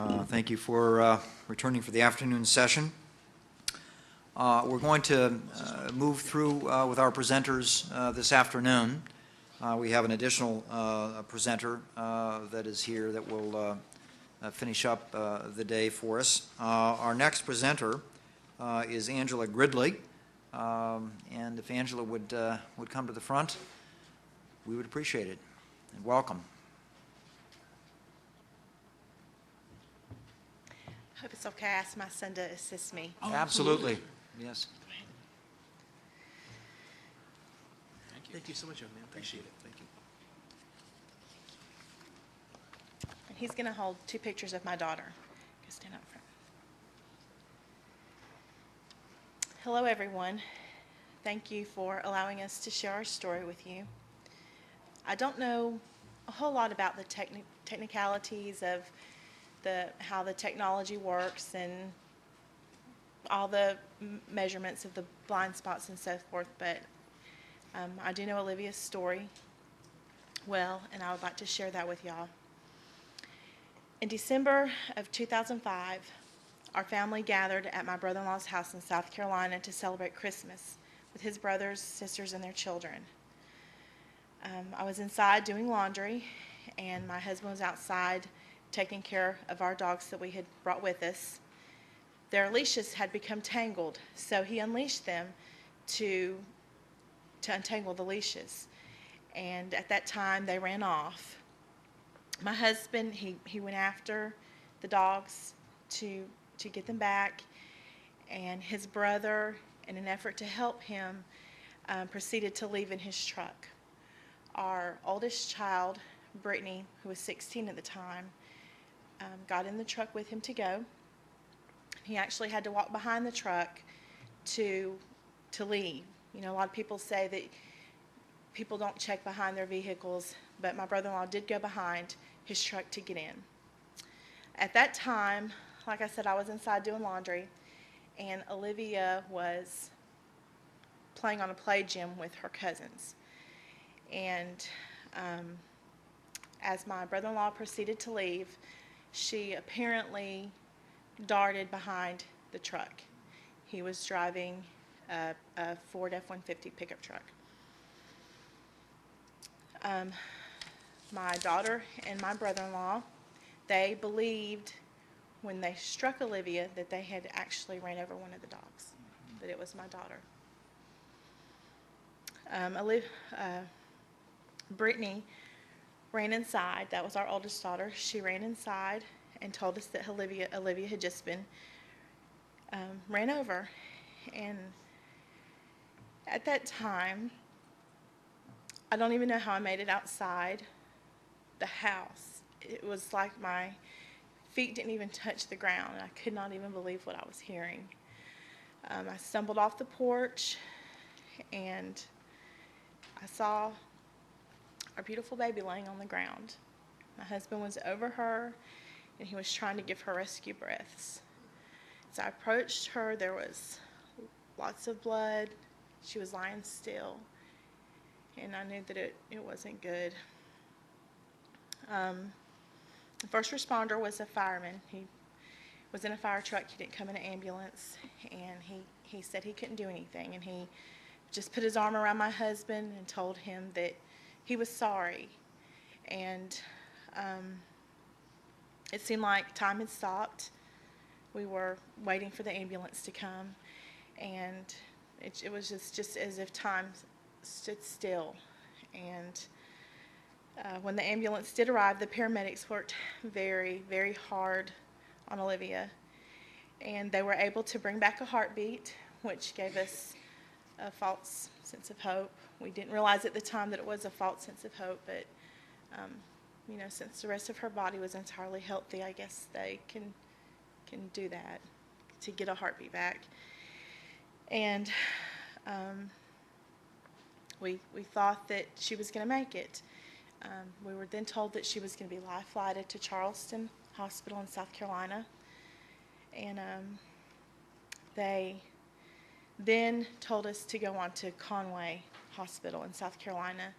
Thank you for returning for the afternoon session. We're going to move through with our presenters this afternoon. We have an additional presenter that is here that will finish up the day for us. Our next presenter is Angela Gridley, and if Angela would come to the front, we would appreciate it. And welcome. I hope it's okay. I asked my son to assist me. Oh, absolutely. Yes. Thank you. Thank you so much, young man. Appreciate it. Thank you. And he's going to hold two pictures of my daughter. Go stand up front. Hello, everyone. Thank you for allowing us to share our story with you. I don't know a whole lot about the technicalities of how the technology works and all the measurements of the blind spots and so forth, but I do know Olivia's story well, and I would like to share that with y'all. In December of 2005, our family gathered at my brother-in-law's house in South Carolina to celebrate Christmas with his brothers, sisters, and their children. I was inside doing laundry, and my husband was outside taking care of our dogs that we had brought with us. Their leashes had become tangled, so he unleashed them to untangle the leashes. And at that time, they ran off. My husband, he went after the dogs to get them back, and his brother, in an effort to help him, proceeded to leave in his truck. Our oldest child, Brittany, who was 16 at the time, got in the truck with him to go. He actually had to walk behind the truck to leave. You know, a lot of people say that people don't check behind their vehicles, but my brother-in-law did go behind his truck to get in. At that time, like I said, I was inside doing laundry, and Olivia was playing on a play gym with her cousins. And as my brother-in-law proceeded to leave, she apparently darted behind the truck. He was driving a Ford F-150 pickup truck. My daughter and my brother-in-law, they believed when they struck Olivia that they had actually ran over one of the dogs, that it was my daughter. Brittany ran inside. That was our oldest daughter. She ran inside and told us that Olivia had just been ran over. And at that time, I don't even know how I made it outside the house. It was like my feet didn't even touch the ground. I could not even believe what I was hearing. I stumbled off the porch, and I saw our beautiful baby laying on the ground. My husband was over her, and he was trying to give her rescue breaths. As I approached her, there was lots of blood. She was lying still, and I knew that it wasn't good. The first responder was a fireman. He was in a fire truck. He didn't come in an ambulance, and he said he couldn't do anything, and he just put his arm around my husband and told him that he was sorry. And it seemed like time had stopped. We were waiting for the ambulance to come, and it was just as if time stood still. And when the ambulance did arrive, the paramedics worked very, very hard on Olivia, and they were able to bring back a heartbeat, which gave us a false sense of hope. We didn't realize at the time that it was a false sense of hope, but you know, since the rest of her body was entirely healthy, I guess they can do that to get a heartbeat back. And we thought that she was going to make it. We were then told that she was going to be life flighted to Charleston Hospital in South Carolina, and they then told us to go on to Conway Hospital in South Carolina,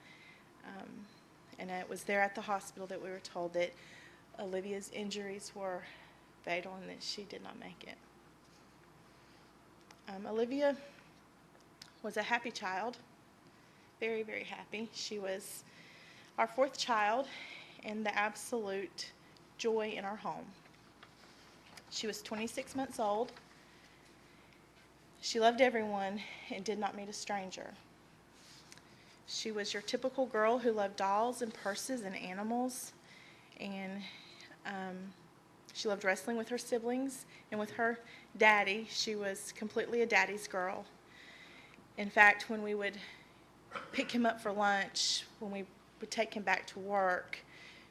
and it was there at the hospital that we were told that Olivia's injuries were fatal and that she did not make it. Olivia was a happy child, very, very happy. She was our fourth child and the absolute joy in our home. She was 26 months old. She loved everyone and did not meet a stranger. She was your typical girl who loved dolls and purses and animals, and she loved wrestling with her siblings, and with her daddy, she was completely a daddy's girl. In fact, when we would pick him up for lunch, when we would take him back to work,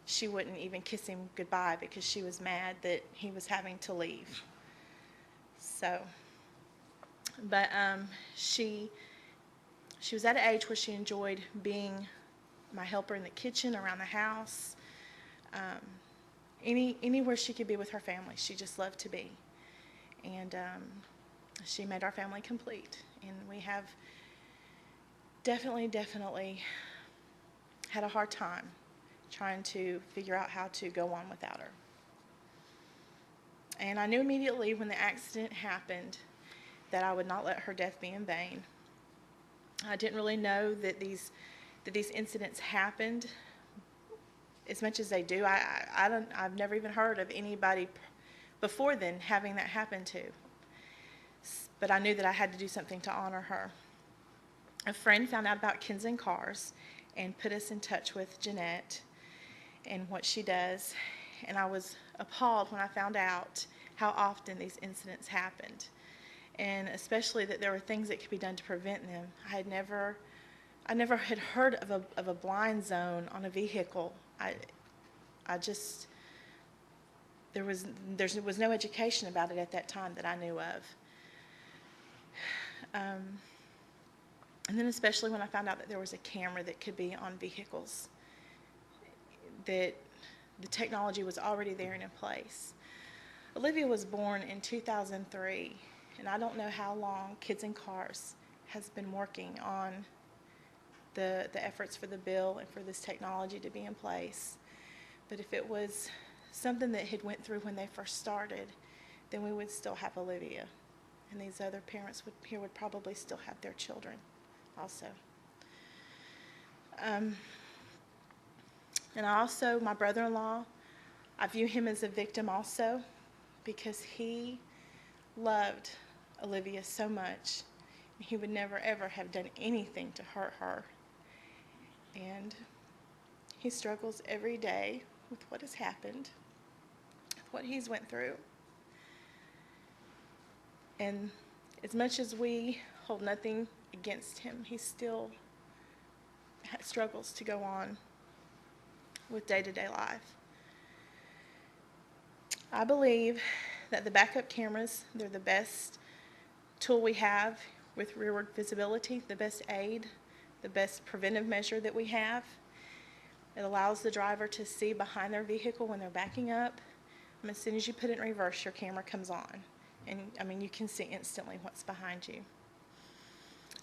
she wouldn't even kiss him goodbye because she was mad that he was having to leave. So, but she was at an age where she enjoyed being my helper in the kitchen, around the house, anywhere she could be with her family. She just loved to be. And she made our family complete. And we have definitely had a hard time trying to figure out how to go on without her. And I knew immediately when the accident happened that I would not let her death be in vain. I didn't really know that these incidents happened as much as they do. I've never even heard of anybody before then having that happen to. But I knew that I had to do something to honor her. A friend found out about Kins and Cars and put us in touch with Jeanette and what she does. And I was appalled when I found out how often these incidents happened, and especially that there were things that could be done to prevent them. I never had heard of a blind zone on a vehicle. There was no education about it at that time that I knew of. And then especially when I found out that there was a camera that could be on vehicles, that the technology was already there and in place. Olivia was born in 2003, and I don't know how long Kids and Cars has been working on the efforts for the bill and for this technology to be in place. But if it was something that had went through when they first started, then we would still have Olivia. And these other parents would probably still have their children also. And my brother-in-law, I view him as a victim also, because he loved Olivia so much. He would never, ever have done anything to hurt her. And he struggles every day with what has happened, what he's went through. And as much as we hold nothing against him, he still struggles to go on with day-to-day life. I believe that the backup cameras, they're the best tool we have with rearward visibility, the best aid, the best preventive measure that we have. It allows the driver to see behind their vehicle when they're backing up. And as soon as you put it in reverse, your camera comes on. And you can see instantly what's behind you.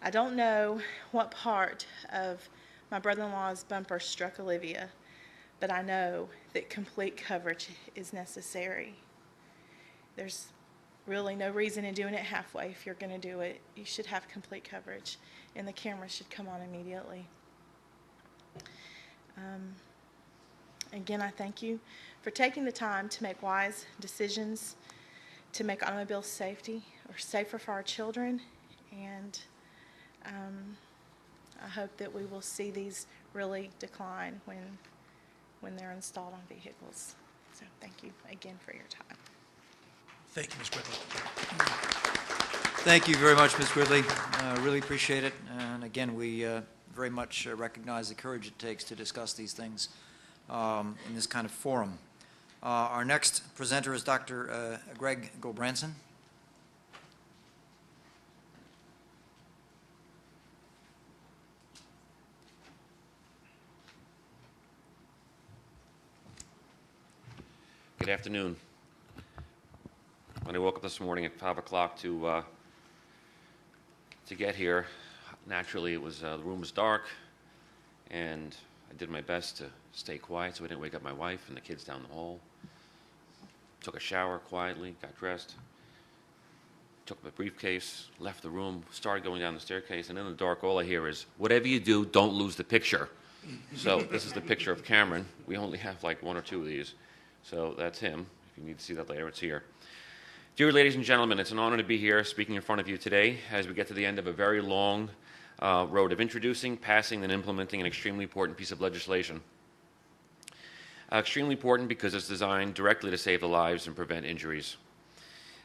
I don't know what part of my brother-in-law's bumper struck Olivia, but I know that complete coverage is necessary. There's really no reason in doing it halfway. If you're going to do it, you should have complete coverage, and the camera should come on immediately. Again, I thank you for taking the time to make wise decisions to make automobile safety or safer for our children, and I hope that we will see these really decline when they're installed on vehicles. So thank you again for your time. Thank you, Ms. Quigley. Thank you very much, Ms. Gridley. Really appreciate it. And again, we very much recognize the courage it takes to discuss these things in this kind of forum. Our next presenter is Dr. Greg Gulbranson. Good afternoon. When I woke up this morning at 5 o'clock to get here, naturally it was the room was dark, and I did my best to stay quiet so I didn't wake up my wife and the kids down the hall. took a shower quietly, got dressed, took my briefcase, left the room, started going down the staircase, and in the dark, all I hear is, "Whatever you do, don't lose the picture." So this is the picture of Cameron. We only have like one or two of these. So that's him. If you need to see that later, it's here. Dear ladies and gentlemen, it's an honor to be here speaking in front of you today as we get to the end of a very long road of introducing, passing, and implementing an extremely important piece of legislation. Extremely important because it's designed directly to save the lives and prevent injuries.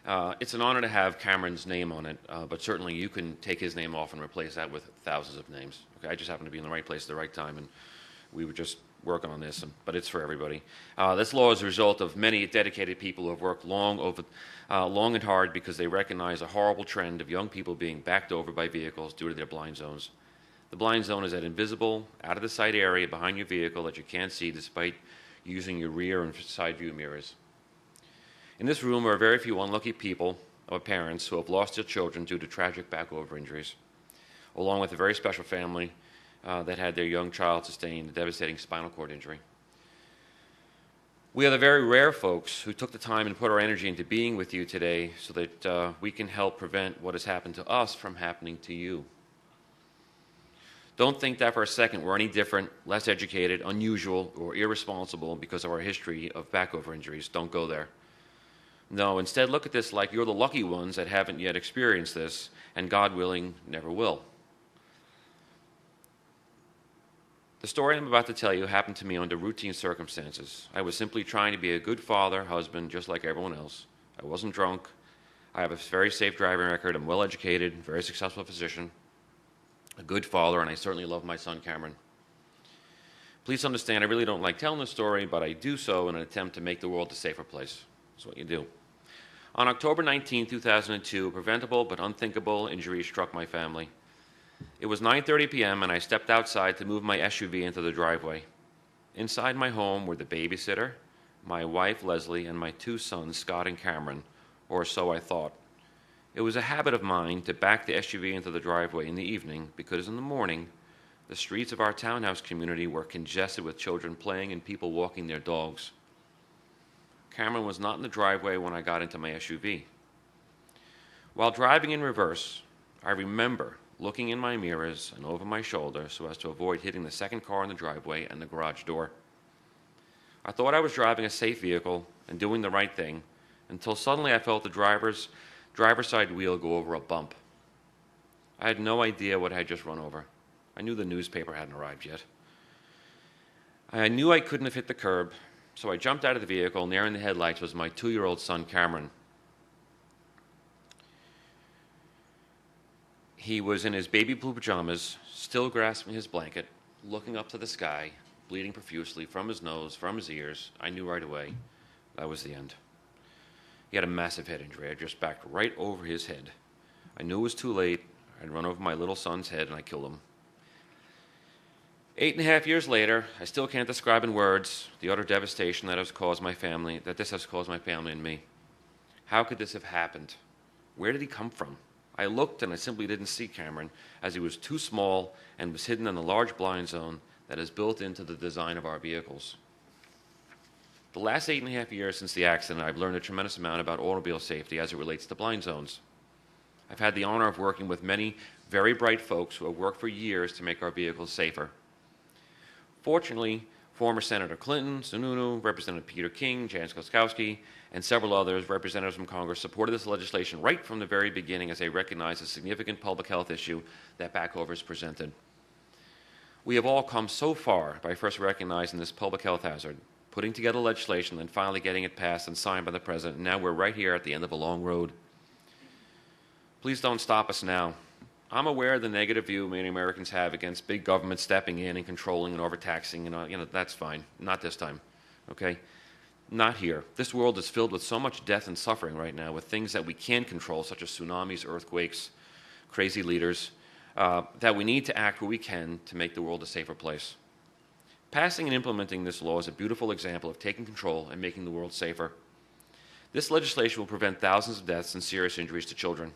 It's an honor to have Cameron's name on it, but certainly you can take his name off and replace that with thousands of names. Okay, I just happen to be in the right place at the right time, and we were just working on this, but it's for everybody. This law is a result of many dedicated people who have worked long and hard because they recognize a horrible trend of young people being backed over by vehicles due to their blind zones. The blind zone is that invisible, out-of-the-sight area behind your vehicle that you can't see despite using your rear and side view mirrors. In this room are very few unlucky people or parents who have lost their children due to tragic back-over injuries, along with a very special family that had their young child sustain a devastating spinal cord injury. We are the very rare folks who took the time and put our energy into being with you today so that we can help prevent what has happened to us from happening to you. Don't think that for a second we're any different, less educated, unusual, or irresponsible because of our history of back-over injuries. Don't go there. No, instead look at this like you're the lucky ones that haven't yet experienced this, and God willing, never will. The story I'm about to tell you happened to me under routine circumstances. I was simply trying to be a good father, husband, just like everyone else. I wasn't drunk. I have a very safe driving record. I'm well educated, very successful physician, a good father, and I certainly love my son, Cameron. Please understand, I really don't like telling the story, but I do so in an attempt to make the world a safer place. That's what you do. On October 19, 2002, a preventable but unthinkable injury struck my family. It was 9:30 p.m. and I stepped outside to move my SUV into the driveway. Inside my home were the babysitter, my wife Leslie, and my two sons, Scott and Cameron, or so I thought. It was a habit of mine to back the SUV into the driveway in the evening because in the morning, the streets of our townhouse community were congested with children playing and people walking their dogs. Cameron was not in the driveway when I got into my SUV. While driving in reverse, I remember looking in my mirrors and over my shoulder so as to avoid hitting the second car in the driveway and the garage door. I thought I was driving a safe vehicle and doing the right thing until suddenly I felt the driver's side wheel go over a bump. I had no idea what I had just run over. I knew the newspaper hadn't arrived yet. I knew I couldn't have hit the curb, so I jumped out of the vehicle. Near in the headlights was my 2-year-old son, Cameron. He was in his baby blue pajamas, still grasping his blanket, looking up to the sky, bleeding profusely from his nose, from his ears. I knew right away that was the end. He had a massive head injury. I just backed right over his head. I knew it was too late. I'd run over my little son's head and I killed him. 8.5 years later, I still can't describe in words the utter devastation that this has caused my family and me. How could this have happened? Where did he come from? I looked and I simply didn't see Cameron, as he was too small and was hidden in the large blind zone that is built into the design of our vehicles. The last 8.5 years since the accident, I've learned a tremendous amount about automobile safety as it relates to blind zones. I've had the honor of working with many very bright folks who have worked for years to make our vehicles safer. Fortunately, former Senator Clinton, Sununu, Representative Peter King, Jan Skoskowski, and several others, representatives from Congress, supported this legislation right from the very beginning as they recognized the significant public health issue that backovers presented. We have all come so far by first recognizing this public health hazard, putting together legislation, and finally getting it passed and signed by the President, and now we're right here at the end of a long road. Please don't stop us now. I'm aware of the negative view many Americans have against big government stepping in and controlling and overtaxing, and that's fine. Not this time, okay? Not here. This world is filled with so much death and suffering right now with things that we can control, such as tsunamis, earthquakes, crazy leaders, that we need to act where we can to make the world a safer place. Passing and implementing this law is a beautiful example of taking control and making the world safer. This legislation will prevent thousands of deaths and serious injuries to children.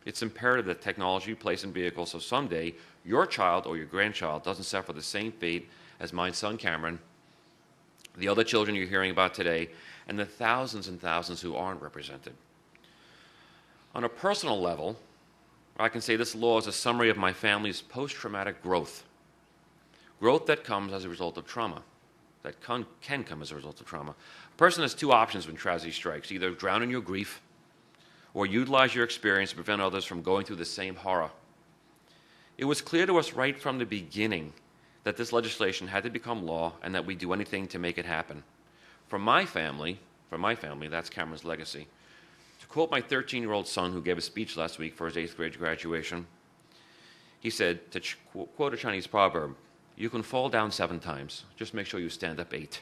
It's imperative that technology be placed in vehicles so someday your child or your grandchild doesn't suffer the same fate as my son Cameron, the other children you're hearing about today, and the thousands and thousands who aren't represented. On a personal level, I can say this law is a summary of my family's post-traumatic growth. Growth that comes as a result of trauma, that can come as a result of trauma. A person has two options when tragedy strikes: either drown in your grief or utilize your experience to prevent others from going through the same horror. It was clear to us right from the beginning that this legislation had to become law and that we'd do anything to make it happen. For my family, that's Cameron's legacy. To quote my 13-year-old son who gave a speech last week for his 8th grade graduation, he said, to quote a Chinese proverb, "You can fall down 7 times. Just make sure you stand up 8."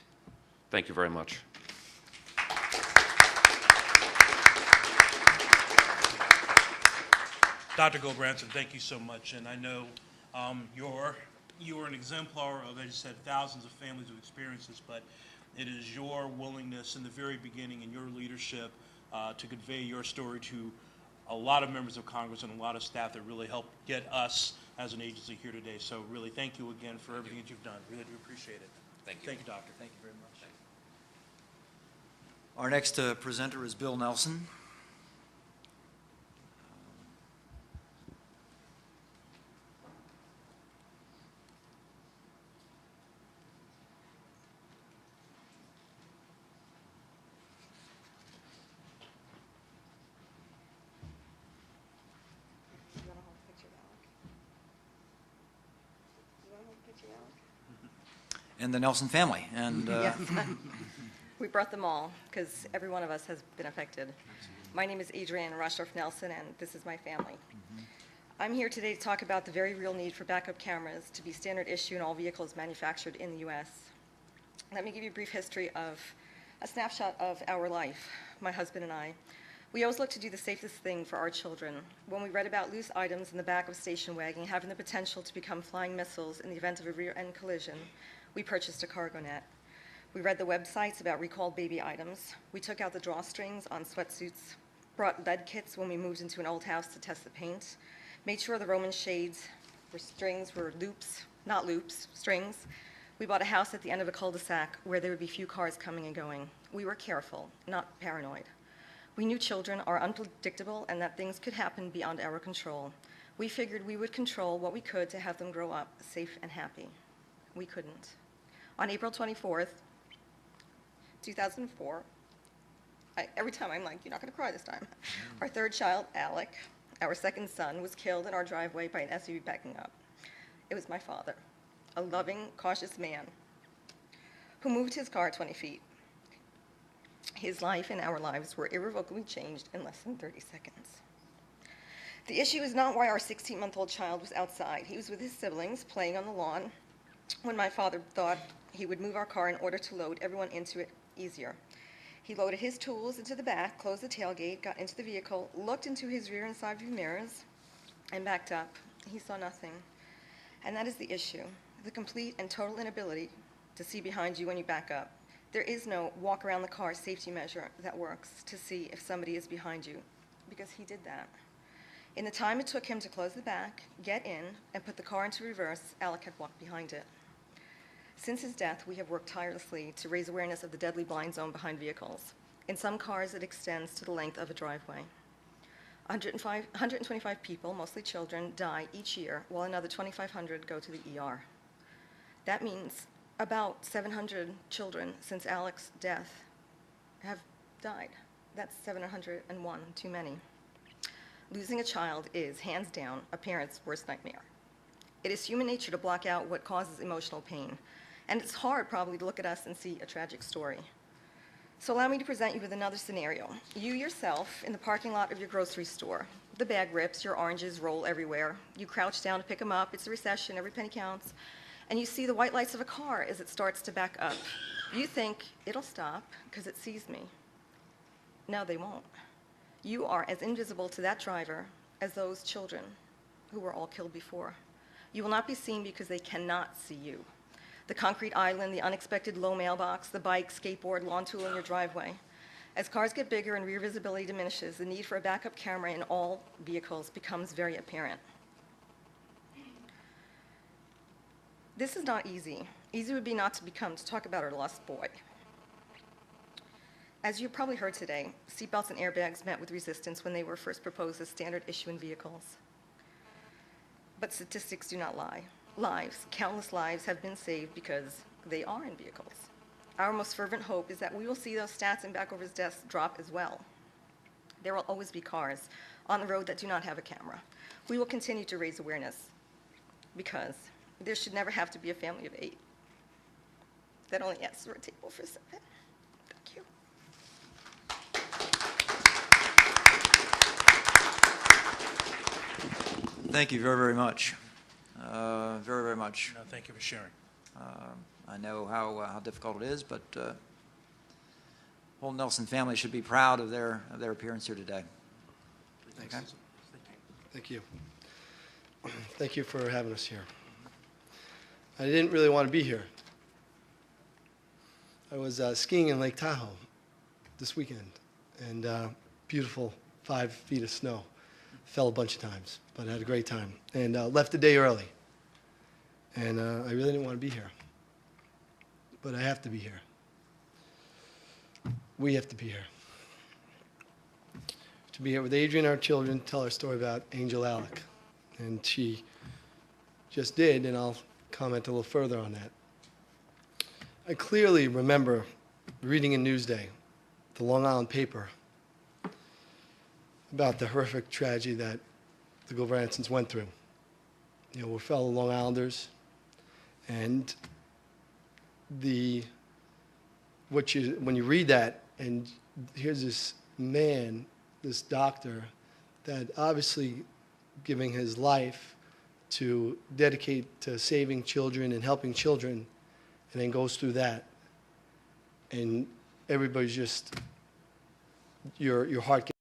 Thank you very much. Dr. Gobranson, thank you so much. And I know you're an exemplar of, as you said, thousands of families who experience this, but it is your willingness in the very beginning and your leadership to convey your story to a lot of members of Congress and a lot of staff that really helped get us as an agency here today. So really, thank you again for everything that you've done. Really do appreciate it. Thank you. Thank you, Doctor. Thank you very much. Our next presenter is Bill Nelson. And the Nelson family. And Yes. We brought them all because every one of us has been affected. My name is Adrienne Rushorf Nelson, and this is my family. I'm here today to talk about the very real need for backup cameras to be standard issue in all vehicles manufactured in the U.S. Let me give you a brief history of a snapshot of our life, my husband and I. We always look to do the safest thing for our children. When we read about loose items in the back of a station wagon having the potential to become flying missiles in the event of a rear-end collision, we purchased a cargo net. We read the websites about recalled baby items. We took out the drawstrings on sweatsuits, brought lead kits when we moved into an old house to test the paint, made sure the Roman shades were loops, not loops, strings. We bought a house at the end of a cul-de-sac where there would be few cars coming and going. We were careful, not paranoid. We knew children are unpredictable and that things could happen beyond our control. We figured we would control what we could to have them grow up safe and happy. We couldn't. On April 24th, 2004, every time I'm like, you're not going to cry this time. Our third child, Alec, our second son, was killed in our driveway by an SUV backing up. It was my father, a loving, cautious man who moved his car 20 feet. His life and our lives were irrevocably changed in less than 30 seconds. The issue is not why our 16-month-old child was outside. He was with his siblings playing on the lawn when my father thought he would move our car in order to load everyone into it easier. He loaded his tools into the back, closed the tailgate, got into the vehicle, looked into his rear and side view mirrors, and backed up. He saw nothing. And that is the issue, the complete and total inability to see behind you when you back up. There is no walk around the car safety measure that works to see if somebody is behind you, because he did that. In the time it took him to close the back, get in, and put the car into reverse, Alec had walked behind it. Since his death, we have worked tirelessly to raise awareness of the deadly blind zone behind vehicles. In some cars, it extends to the length of a driveway. 125 people, mostly children, die each year, while another 2,500 go to the ER. That means about 700 children since Alec's death have died. That's 701 too many. Losing a child is, hands down, a parent's worst nightmare. It is human nature to block out what causes emotional pain, and it's hard probably to look at us and see a tragic story. So allow me to present you with another scenario. You yourself in the parking lot of your grocery store. The bag rips, your oranges roll everywhere. You crouch down to pick them up. It's a recession, every penny counts. And you see the white lights of a car as it starts to back up. You think, it'll stop because it sees me. No, they won't. You are as invisible to that driver as those children who were all killed before. You will not be seen because they cannot see you. The concrete island, the unexpected low mailbox, the bike, skateboard, lawn tool in your driveway. As cars get bigger and rear visibility diminishes, the need for a backup camera in all vehicles becomes very apparent. This is not easy. Easy would be not to talk about our lost boy. As you probably heard today, seatbelts and airbags met with resistance when they were first proposed as standard issue in vehicles. But statistics do not lie. Countless lives have been saved because they are in vehicles. Our most fervent hope is that we will see those stats and Backover's deaths drop as well. There will always be cars on the road that do not have a camera. We will continue to raise awareness because there should never have to be a family of 8 that only asks for a table for 7. Thank you. Thank you very, very much. Very, very much. No, thank you for sharing. I know how difficult it is, but whole Nelson family should be proud of their appearance here today. Thanks. Okay. Thank you. Thank you. Thank you for having us here. I didn't really want to be here. I was skiing in Lake Tahoe this weekend, and beautiful 5 feet of snow. Fell a bunch of times, but I had a great time. And left a day early. And I really didn't want to be here. But I have to be here. We have to be here. To be here with Adrian, our children, tell our story about Angel Alec. And she just did, and I'll comment a little further on that. I clearly remember reading in Newsday, the Long Island paper, about the horrific tragedy that the Gilveransons went through. You know, we're fellow Long Islanders, and when you read that, and here's this man, this doctor, that obviously giving his life to dedicate to saving children and helping children, and then goes through that, and everybody's just, your heart gets